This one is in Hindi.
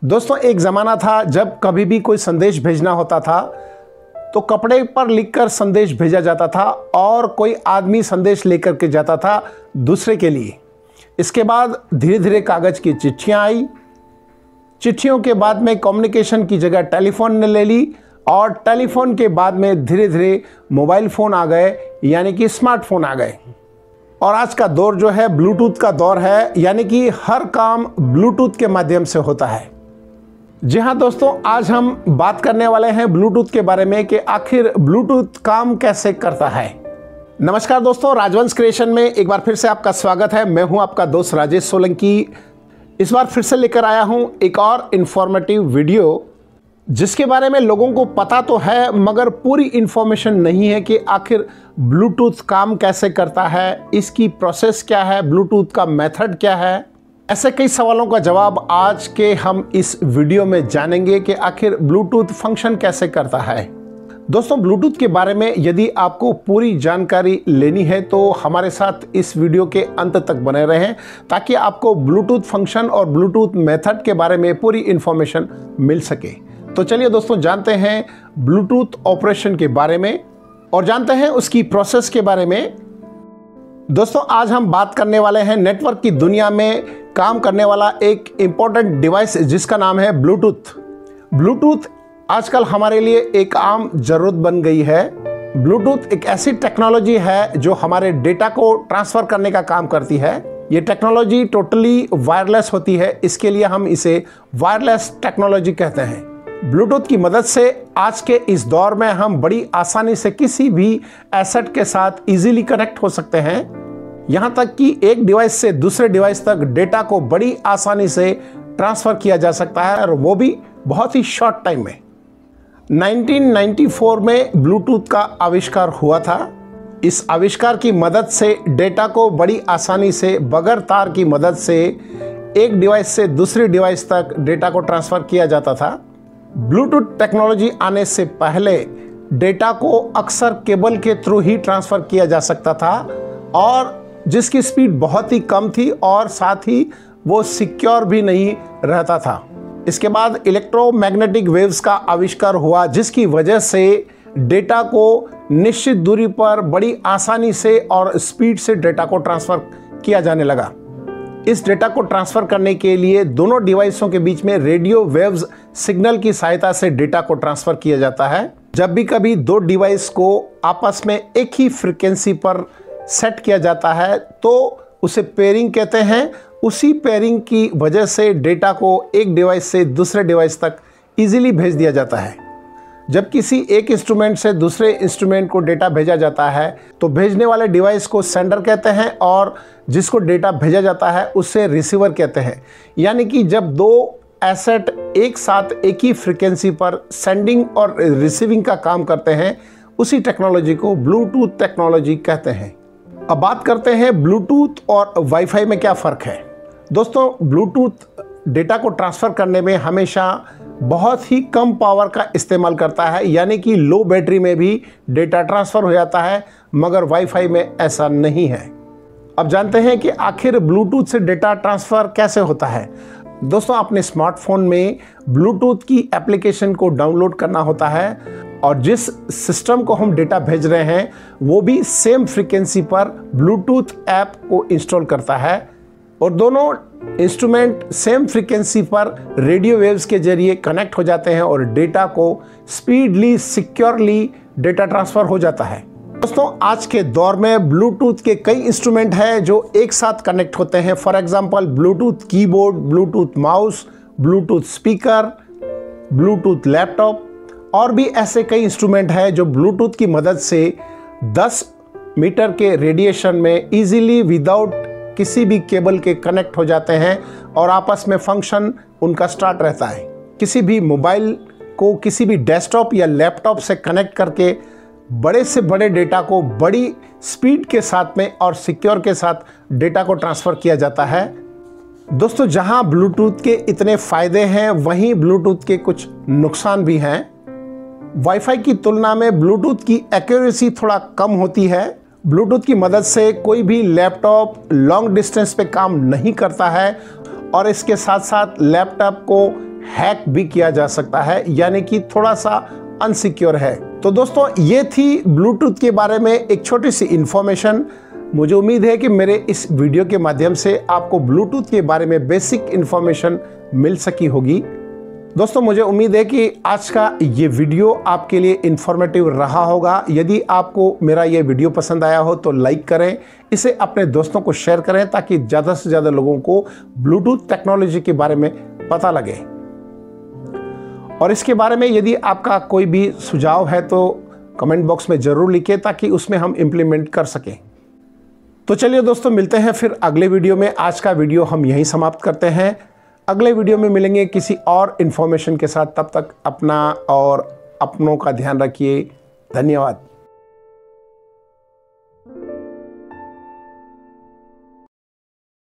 दोस्तों, एक ज़माना था जब कभी भी कोई संदेश भेजना होता था तो कपड़े पर लिखकर संदेश भेजा जाता था और कोई आदमी संदेश लेकर के जाता था दूसरे के लिए। इसके बाद धीरे धीरे कागज़ की चिट्ठियाँ आई। चिट्ठियों के बाद में कम्युनिकेशन की जगह टेलीफोन ने ले ली और टेलीफोन के बाद में धीरे धीरे मोबाइल फ़ोन आ गए, यानी कि स्मार्टफोन आ गए। और आज का दौर जो है ब्लूटूथ का दौर है, यानी कि हर काम ब्लूटूथ के माध्यम से होता है। जी हाँ दोस्तों, आज हम बात करने वाले हैं ब्लूटूथ के बारे में कि आखिर ब्लूटूथ काम कैसे करता है। नमस्कार दोस्तों, राजवंश क्रिएशन में एक बार फिर से आपका स्वागत है। मैं हूं आपका दोस्त राजेश सोलंकी। इस बार फिर से लेकर आया हूं एक और इन्फॉर्मेटिव वीडियो, जिसके बारे में लोगों को पता तो है मगर पूरी इन्फॉर्मेशन नहीं है कि आखिर ब्लूटूथ काम कैसे करता है, इसकी प्रोसेस क्या है, ब्लूटूथ का मेथड क्या है। ऐसे कई सवालों का जवाब आज के हम इस वीडियो में जानेंगे कि आखिर ब्लूटूथ फंक्शन कैसे करता है। दोस्तों, ब्लूटूथ के बारे में यदि आपको पूरी जानकारी लेनी है तो हमारे साथ इस वीडियो के अंत तक बने रहें, ताकि आपको ब्लूटूथ फंक्शन और ब्लूटूथ मेथड के बारे में पूरी इंफॉर्मेशन मिल सके। तो चलिए दोस्तों, जानते हैं ब्लूटूथ ऑपरेशन के बारे में और जानते हैं उसकी प्रोसेस के बारे में। दोस्तों, आज हम बात करने वाले हैं नेटवर्क की दुनिया में काम करने वाला एक इम्पोर्टेंट डिवाइस जिसका नाम है ब्लूटूथ। ब्लूटूथ आजकल हमारे लिए एक आम ज़रूरत बन गई है। ब्लूटूथ एक ऐसी टेक्नोलॉजी है जो हमारे डेटा को ट्रांसफ़र करने का काम करती है। ये टेक्नोलॉजी टोटली वायरलेस होती है, इसके लिए हम इसे वायरलेस टेक्नोलॉजी कहते हैं। ब्लूटूथ की मदद से आज के इस दौर में हम बड़ी आसानी से किसी भी एसेट के साथ इजीली कनेक्ट हो सकते हैं। यहाँ तक कि एक डिवाइस से दूसरे डिवाइस तक डेटा को बड़ी आसानी से ट्रांसफ़र किया जा सकता है, और वो भी बहुत ही शॉर्ट टाइम में। 1994 में ब्लूटूथ का आविष्कार हुआ था। इस आविष्कार की मदद से डेटा को बड़ी आसानी से बगैर तार की मदद से एक डिवाइस से दूसरे डिवाइस तक डेटा को ट्रांसफ़र किया जाता था। ब्लूटूथ टेक्नोलॉजी आने से पहले डेटा को अक्सर केबल के थ्रू ही ट्रांसफ़र किया जा सकता था, और जिसकी स्पीड बहुत ही कम थी और साथ ही वो सिक्योर भी नहीं रहता था। इसके बाद इलेक्ट्रोमैग्नेटिक वेव्स का आविष्कार हुआ, जिसकी वजह से डेटा को निश्चित दूरी पर बड़ी आसानी से और स्पीड से डेटा को ट्रांसफ़र किया जाने लगा। इस डेटा को ट्रांसफ़र करने के लिए दोनों डिवाइसों के बीच में रेडियो वेव्स सिग्नल की सहायता से डेटा को ट्रांसफ़र किया जाता है। जब भी कभी दो डिवाइस को आपस में एक ही फ्रीक्वेंसी पर सेट किया जाता है तो उसे पेयरिंग कहते हैं। उसी पेयरिंग की वजह से डेटा को एक डिवाइस से दूसरे डिवाइस तक इजीली भेज दिया जाता है। जब किसी एक इंस्ट्रूमेंट से दूसरे इंस्ट्रूमेंट को डेटा भेजा जाता है तो भेजने वाले डिवाइस को सेंडर कहते हैं और जिसको डेटा भेजा जाता है उसे रिसीवर कहते हैं। यानी कि जब दो एसेट एक साथ एक ही फ्रीक्वेंसी पर सेंडिंग और रिसीविंग का काम करते हैं, उसी टेक्नोलॉजी को ब्लूटूथ टेक्नोलॉजी कहते हैं। अब बात करते हैं ब्लूटूथ और वाईफाई में क्या फ़र्क है। दोस्तों, ब्लूटूथ डेटा को ट्रांसफ़र करने में हमेशा बहुत ही कम पावर का इस्तेमाल करता है, यानी कि लो बैटरी में भी डेटा ट्रांसफ़र हो जाता है, मगर वाईफाई में ऐसा नहीं है। अब जानते हैं कि आखिर ब्लूटूथ से डेटा ट्रांसफ़र कैसे होता है। दोस्तों, अपने स्मार्टफोन में ब्लूटूथ की एप्लीकेशन को डाउनलोड करना होता है, और जिस सिस्टम को हम डेटा भेज रहे हैं वो भी सेम फ्रीक्वेंसी पर ब्लूटूथ ऐप को इंस्टॉल करता है, और दोनों इंस्ट्रूमेंट सेम फ्रीक्वेंसी पर रेडियो वेव्स के जरिए कनेक्ट हो जाते हैं और डेटा को स्पीडली सिक्योरली डेटा ट्रांसफ़र हो जाता है। दोस्तों, आज के दौर में ब्लूटूथ के कई इंस्ट्रूमेंट हैं जो एक साथ कनेक्ट होते हैं। For example Bluetooth keyboard, Bluetooth mouse, Bluetooth speaker, Bluetooth laptop, और भी ऐसे कई इंस्ट्रूमेंट हैं जो ब्लूटूथ की मदद से 10 मीटर के रेडिएशन में इजीली विदाउट किसी भी केबल के कनेक्ट हो जाते हैं और आपस में फंक्शन उनका स्टार्ट रहता है। किसी भी मोबाइल को किसी भी डेस्कटॉप या लैपटॉप से कनेक्ट करके बड़े से बड़े डेटा को बड़ी स्पीड के साथ में और सिक्योर के साथ डेटा को ट्रांसफ़र किया जाता है। दोस्तों, जहां ब्लूटूथ के इतने फ़ायदे हैं वहीं ब्लूटूथ के कुछ नुकसान भी हैं। वाईफाई की तुलना में ब्लूटूथ की एक्यूरेसी थोड़ा कम होती है। ब्लूटूथ की मदद से कोई भी लैपटॉप लॉन्ग डिस्टेंस पे काम नहीं करता है, और इसके साथ साथ लैपटॉप को हैक भी किया जा सकता है, यानी कि थोड़ा सा अनसिक्योर है। तो दोस्तों, ये थी ब्लूटूथ के बारे में एक छोटी सी इंफॉर्मेशन। मुझे उम्मीद है कि मेरे इस वीडियो के माध्यम से आपको ब्लूटूथ के बारे में बेसिक इंफॉर्मेशन मिल सकी होगी। दोस्तों, मुझे उम्मीद है कि आज का ये वीडियो आपके लिए इंफॉर्मेटिव रहा होगा। यदि आपको मेरा ये वीडियो पसंद आया हो तो लाइक करें, इसे अपने दोस्तों को शेयर करें ताकि ज़्यादा से ज़्यादा लोगों को ब्लूटूथ टेक्नोलॉजी के बारे में पता लगे। और इसके बारे में यदि आपका कोई भी सुझाव है तो कमेंट बॉक्स में ज़रूर लिखें ताकि उसमें हम इम्प्लीमेंट कर सकें। तो चलिए दोस्तों, मिलते हैं फिर अगले वीडियो में। आज का वीडियो हम यहीं समाप्त करते हैं। अगले वीडियो में मिलेंगे किसी और इन्फॉर्मेशन के साथ। तब तक अपना और अपनों का ध्यान रखिए। धन्यवाद।